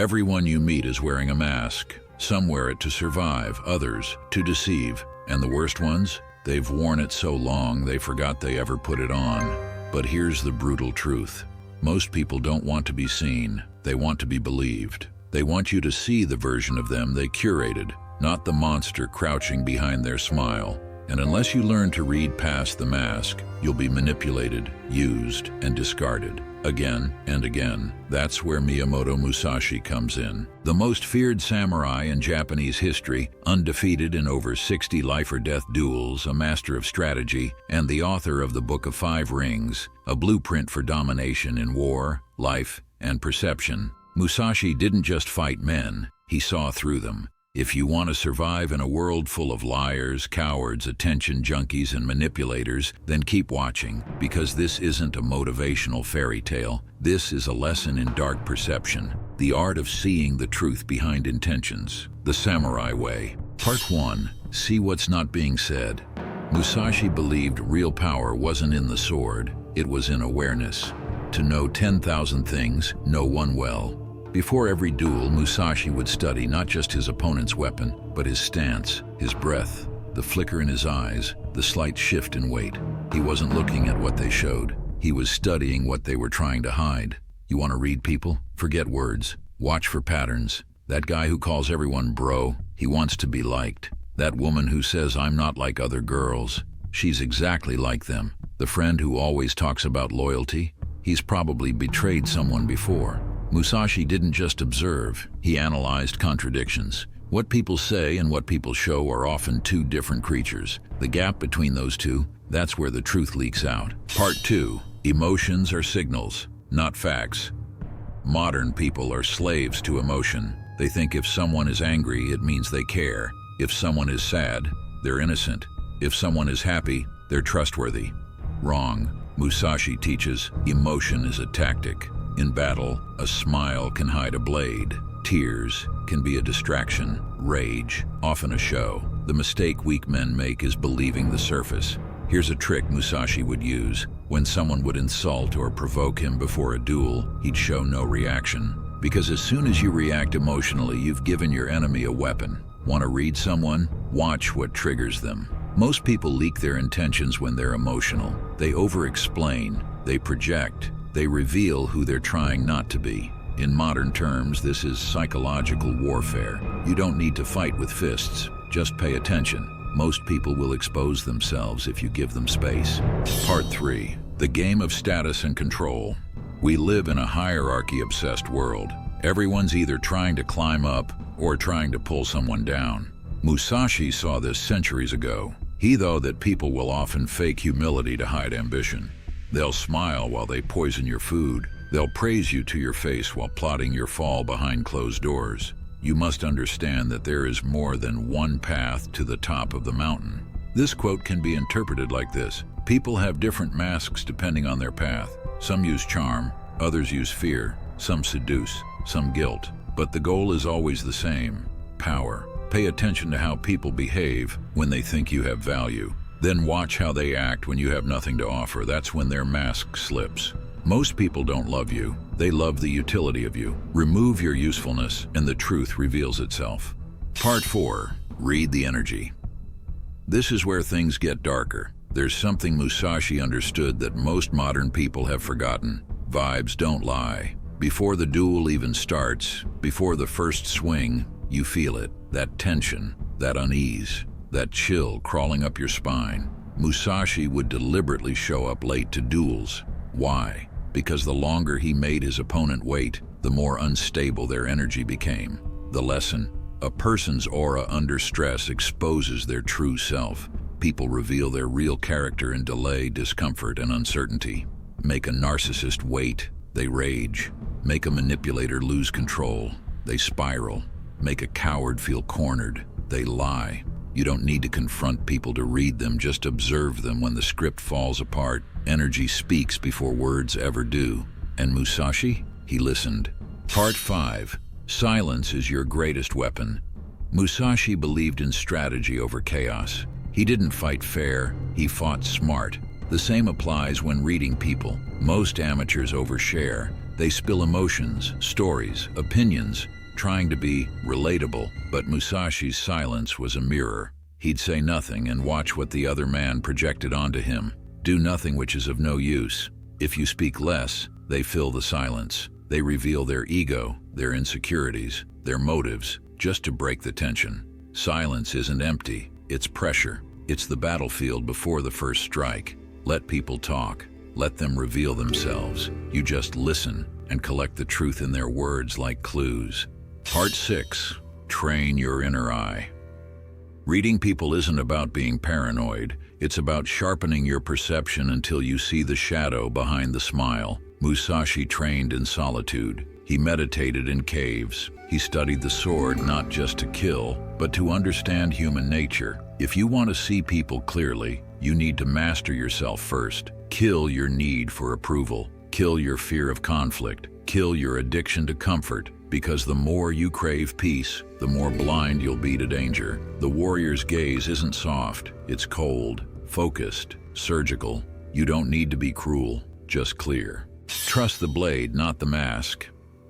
Everyone you meet is wearing a mask. Some wear it to survive, others to deceive. And the worst ones? They've worn it so long they forgot they ever put it on. But here's the brutal truth. Most people don't want to be seen. They want to be believed. They want you to see the version of them they curated, not the monster crouching behind their smile. And unless you learn to read past the mask, you'll be manipulated, used, and discarded. Again and again. That's where Miyamoto Musashi comes in. The most feared samurai in Japanese history, undefeated in over 60 life-or-death duels, a master of strategy, and the author of the Book of Five Rings, a blueprint for domination in war, life, and perception. Musashi didn't just fight men, he saw through them. If you want to survive in a world full of liars, cowards, attention junkies, and manipulators, then keep watching, because this isn't a motivational fairy tale. This is a lesson in dark perception, the art of seeing the truth behind intentions. The Samurai Way. Part 1. See what's not being said. Musashi believed real power wasn't in the sword, it was in awareness. To know 10,000 things, know one well. Before every duel, Musashi would study not just his opponent's weapon, but his stance, his breath, the flicker in his eyes, the slight shift in weight. He wasn't looking at what they showed. He was studying what they were trying to hide. You want to read people? Forget words. Watch for patterns. That guy who calls everyone bro, he wants to be liked. That woman who says, I'm not like other girls, she's exactly like them. The friend who always talks about loyalty, he's probably betrayed someone before. Musashi didn't just observe, he analyzed contradictions. What people say and what people show are often two different creatures. The gap between those two, that's where the truth leaks out. Part 2. Emotions are signals, not facts. Modern people are slaves to emotion. They think if someone is angry, it means they care. If someone is sad, they're innocent. If someone is happy, they're trustworthy. Wrong. Musashi teaches, emotion is a tactic. In battle, a smile can hide a blade. Tears can be a distraction. Rage, often a show. The mistake weak men make is believing the surface. Here's a trick Musashi would use. When someone would insult or provoke him before a duel, he'd show no reaction. Because as soon as you react emotionally, you've given your enemy a weapon. Want to read someone? Watch what triggers them. Most people leak their intentions when they're emotional. They over-explain, they project, they reveal who they're trying not to be. In modern terms, this is psychological warfare. You don't need to fight with fists, just pay attention. Most people will expose themselves if you give them space. Part 3. The game of status and control. We live in a hierarchy-obsessed world. Everyone's either trying to climb up or trying to pull someone down. Musashi saw this centuries ago. He know that people will often fake humility to hide ambition. They'll smile while they poison your food. They'll praise you to your face while plotting your fall behind closed doors. You must understand that there is more than one path to the top of the mountain. This quote can be interpreted like this. People have different masks depending on their path. Some use charm, others use fear, some seduce, some guilt. But the goal is always the same: power. Pay attention to how people behave when they think you have value. Then watch how they act when you have nothing to offer. That's when their mask slips. Most people don't love you. They love the utility of you. Remove your usefulness, and the truth reveals itself. Part 4. Read the energy. This is where things get darker. There's something Musashi understood that most modern people have forgotten. Vibes don't lie. Before the duel even starts, before the first swing, you feel it. That tension, that unease, that chill crawling up your spine. Musashi would deliberately show up late to duels. Why? Because the longer he made his opponent wait, the more unstable their energy became. The lesson: a person's aura under stress exposes their true self. People reveal their real character in delay, discomfort, and uncertainty. Make a narcissist wait, they rage. Make a manipulator lose control, they spiral. Make a coward feel cornered, they lie. You don't need to confront people to read them, just observe them. When the script falls apart, energy speaks before words ever do. And Musashi? He listened. Part 5. Silence is your greatest weapon. Musashi believed in strategy over chaos. He didn't fight fair, he fought smart. The same applies when reading people. Most amateurs overshare. They spill emotions, stories, opinions, trying to be relatable. But Musashi's silence was a mirror. He'd say nothing and watch what the other man projected onto him. Do nothing which is of no use. If you speak less, they fill the silence. They reveal their ego, their insecurities, their motives, just to break the tension. Silence isn't empty, it's pressure. It's the battlefield before the first strike. Let people talk. Let them reveal themselves. You just listen and collect the truth in their words like clues. Part 6. Train your inner eye. Reading people isn't about being paranoid. It's about sharpening your perception until you see the shadow behind the smile. Musashi trained in solitude. He meditated in caves. He studied the sword not just to kill, but to understand human nature. If you want to see people clearly, you need to master yourself first. Kill your need for approval. Kill your fear of conflict. Kill your addiction to comfort, because the more you crave peace, the more blind you'll be to danger. The warrior's gaze isn't soft, it's cold, focused, surgical. You don't need to be cruel, just clear. Trust the blade, not the mask.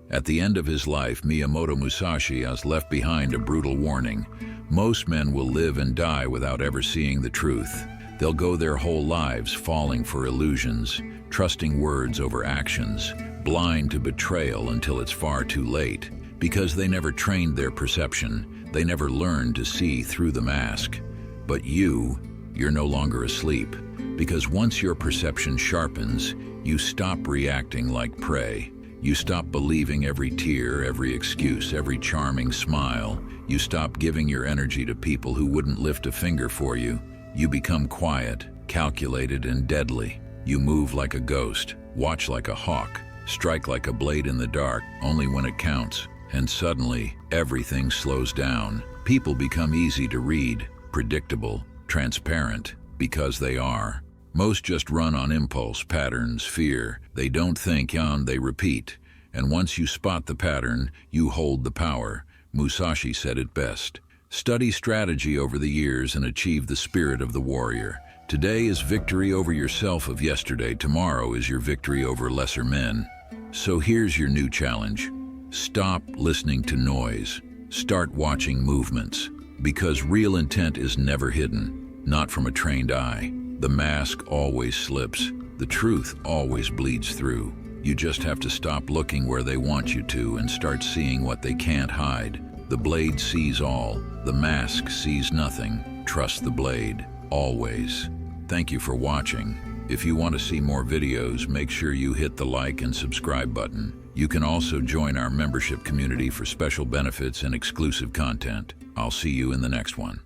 At the end of his life, Miyamoto Musashi has left behind a brutal warning. Most men will live and die without ever seeing the truth. They'll go their whole lives falling for illusions, trusting words over actions, blind to betrayal until it's far too late. Because they never trained their perception, they never learned to see through the mask. But you're no longer asleep, because once your perception sharpens, you stop reacting like prey. You stop believing every tear, every excuse, every charming smile. You stop giving your energy to people who wouldn't lift a finger for you. You become quiet, calculated, and deadly. You move like a ghost, watch like a hawk, strike like a blade in the dark, only when it counts. And suddenly, everything slows down. People become easy to read, predictable, transparent, because they are. Most just run on impulse, patterns, fear. They don't think, they repeat. And once you spot the pattern, you hold the power. Musashi said it best. Study strategy over the years and achieve the spirit of the warrior. Today is victory over yourself of yesterday. Tomorrow is your victory over lesser men. So here's your new challenge. Stop listening to noise. Start watching movements. Because real intent is never hidden, not from a trained eye. The mask always slips. The truth always bleeds through. You just have to stop looking where they want you to and start seeing what they can't hide. The blade sees all. The mask sees nothing. Trust the blade, always. Thank you for watching. If you want to see more videos, make sure you hit the like and subscribe button. You can also join our membership community for special benefits and exclusive content. I'll see you in the next one.